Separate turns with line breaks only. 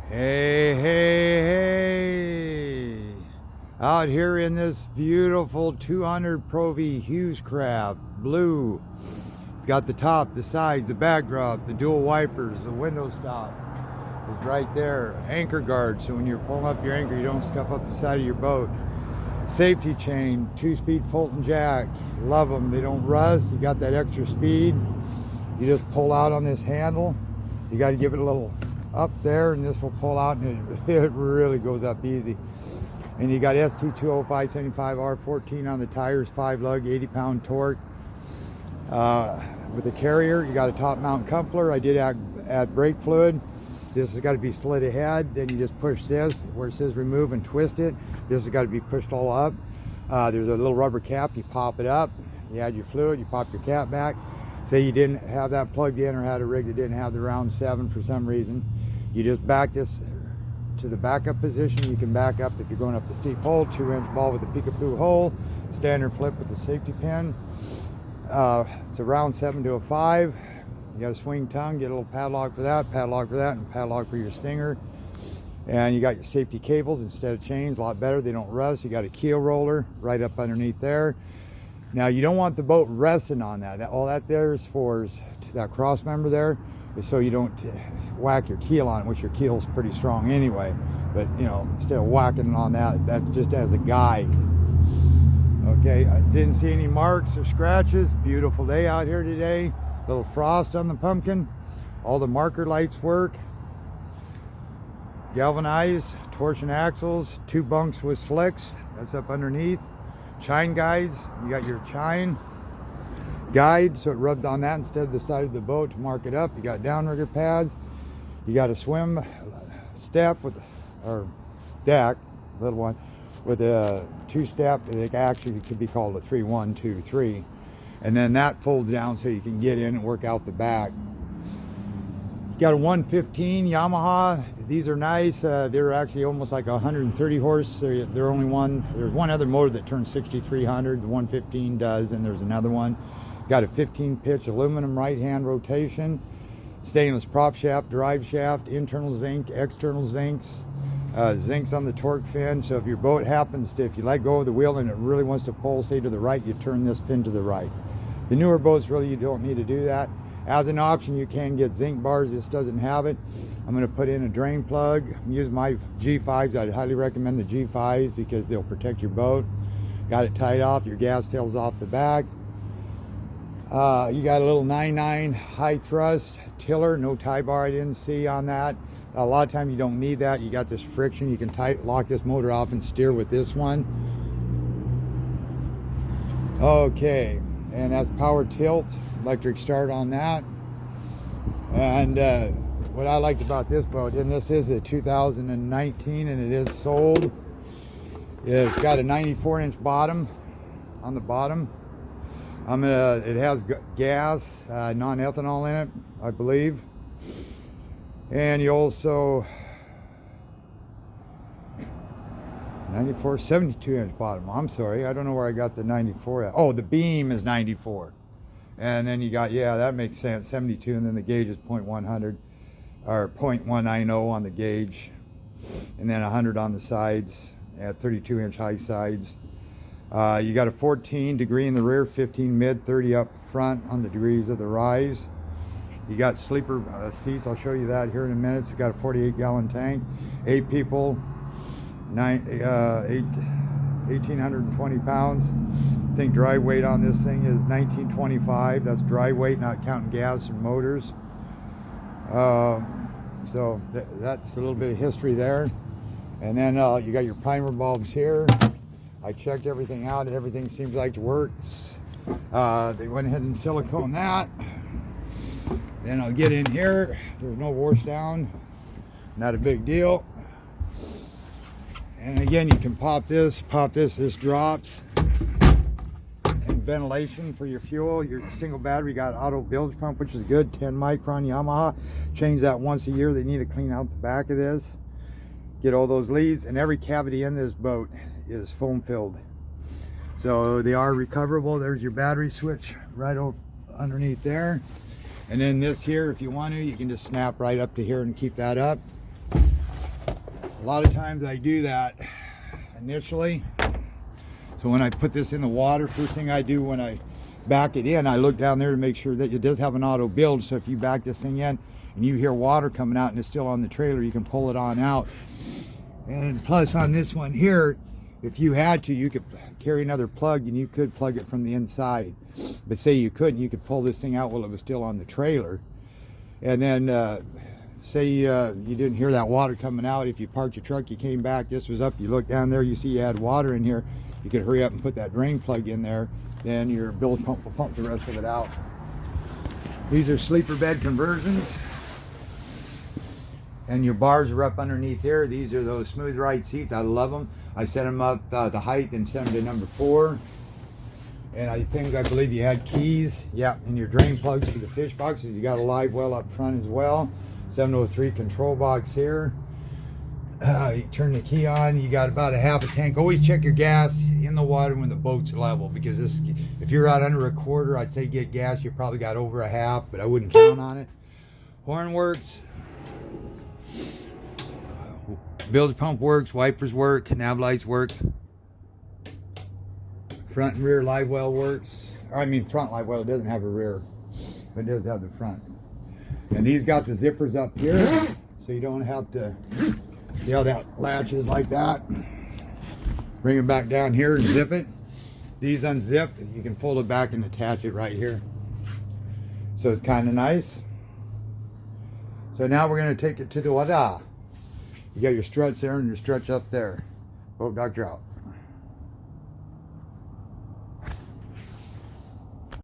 Hey, hey, hey! Out here in this beautiful 200 Pro V Hughes craft, blue. It's got the top, the sides, the backdrop, the dual wipers, the window stop is right there. Anchor guard, so when you're pulling up your anchor, you don't scuff up the side of your boat. Safety chain, 2-speed Fulton jack. Love them. They don't rust. You got that extra speed. You just pull out on this handle. You got to give it a little up there, and this will pull out, and it really goes up easy. And you got ST205/75R14 on the tires, 5 lug, 80-pound torque. With the carrier, you got a top mount coupler. I did add brake fluid. This has got to be slid ahead. Then you just push this where it says remove and twist it. This has got to be pushed all up. There's a little rubber cap. You pop it up. You add your fluid. You pop your cap back. Say you didn't have that plugged in or had a rig that didn't have the round 7 for some reason. You just back this to the backup position. You can back up if you're going up a steep hole, 2-inch ball with a peekaboo hole, standard flip with the safety pin. It's a round 7 to a 5. You got a swing tongue, get a little padlock for that, and padlock for your stinger. And you got your safety cables instead of chains, a lot better. They don't rust. You got a keel roller right up underneath there. Now you don't want the boat resting on that. All that there is for is that cross member there is so you don't whack your keel on it, which your keel's pretty strong anyway. But you know, instead of whacking on that, that's just as a guide. Okay, I didn't see any marks or scratches. Beautiful day out here today. Little frost on the pumpkin. All the marker lights work. Galvanized torsion axles, 2 bunks with slicks. That's up underneath. Chine guides. You got your chine guide, so it rubbed on that instead of the side of the boat to mark it up. You got downrigger pads. You got a swim step with, or deck, little one, with a 2-step. It actually could be called a 3, 1, 2, 3. And then that folds down so you can get in and work out the back. You got a 115 Yamaha. These are nice. They're actually almost like 130 horse. They're only one. There's one other motor that turns 6,300. The 115 does, and there's another one. Got a 15-pitch aluminum right-hand rotation, stainless prop shaft, drive shaft, internal zinc, external zincs. Zincs on the torque fin, so if your boat happens to, if you let go of the wheel and it really wants to pull, say to the right, you turn this fin to the right. The newer boats, really, you don't need to do that. As an option, you can get zinc bars. This doesn't have it. I'm going to put in a drain plug. I'm using my G5s. I'd highly recommend the G5s because they'll protect your boat. Got it tied off. Your gas tail's off the back. You got a little 9.9 high thrust tiller. No tie bar I didn't see on that. A lot of times you don't need that. You got this friction. You can lock this motor off and steer with this one. Okay, and that's power tilt, electric start on that. And what I liked about this boat, and this is a 2019 and it is sold, it's got a 94-inch bottom on the bottom. It has gas, non-ethanol in it, I believe. And you also 72-inch bottom. I'm sorry, I don't know where I got the 94 at. Oh, the beam is 94. And then you got, yeah, that makes sense, 72, and then the gauge is 0.100 or 0.190 on the gauge, and then 100 on the sides at 32-inch high sides. You got a 14 degree in the rear, 15 mid, 30 up front on the degrees of the rise. You got sleeper seats. I'll show you that here in a minute. You got a 48-gallon tank, 8 people, 1,820 pounds. I think dry weight on this thing is 1925. That's dry weight, not counting gas and motors. So that's a little bit of history there. And then you got your primer bulbs here. I checked everything out and everything seems like it works. They went ahead and silicone that. Then I'll get in here. There's no wash down. Not a big deal. And again, you can pop this, this drops. And ventilation for your fuel. Your single battery got auto bilge pump, which is good. 10 micron Yamaha. Change that once a year. They need to clean out the back of this. Get all those leads. And every cavity in this boat is foam filled. So they are recoverable. There's your battery switch right underneath there. And then this here, if you want to, you can just snap right up to here and keep that up. A lot of times I do that initially. So when I put this in the water, first thing I do when I back it in, I look down there to make sure that it does have an auto build. So if you back this thing in and you hear water coming out and it's still on the trailer, you can pull it on out. And plus on this one here, if you had to, you could carry another plug and you could plug it from the inside. But say you couldn't, you could pull this thing out while it was still on the trailer. And then say you didn't hear that water coming out. If you parked your truck, you came back, this was up, you look down there, you see you had water in here, you could hurry up and put that drain plug in there, then your bilge pump will pump the rest of it out. These are sleeper bed conversions. And your bars are up underneath here. These are those smooth ride seats. I love them. I set them up the height and set them to number 4. And I believe you had keys. Yeah, and your drain plugs for the fish boxes. You got a live well up front as well. 703 control box here. You turn the key on, you got about a half a tank. Always check your gas in the water when the boat's level, because if you're out under a quarter, I'd say get gas. You probably got over a half, but I wouldn't count on it. Horn works. Bilge pump works, wipers work, nav lights work. Front and rear live well works. Or I mean front live well, it doesn't have a rear, but it does have the front. And these got the zippers up here, so you don't have to, see how that latches like that? Bring it back down here and zip it. These unzip, you can fold it back and attach it right here. So it's kind of nice. So now we're going to take it to the wada. You got your struts there and your struts up there. Boat Doctor out.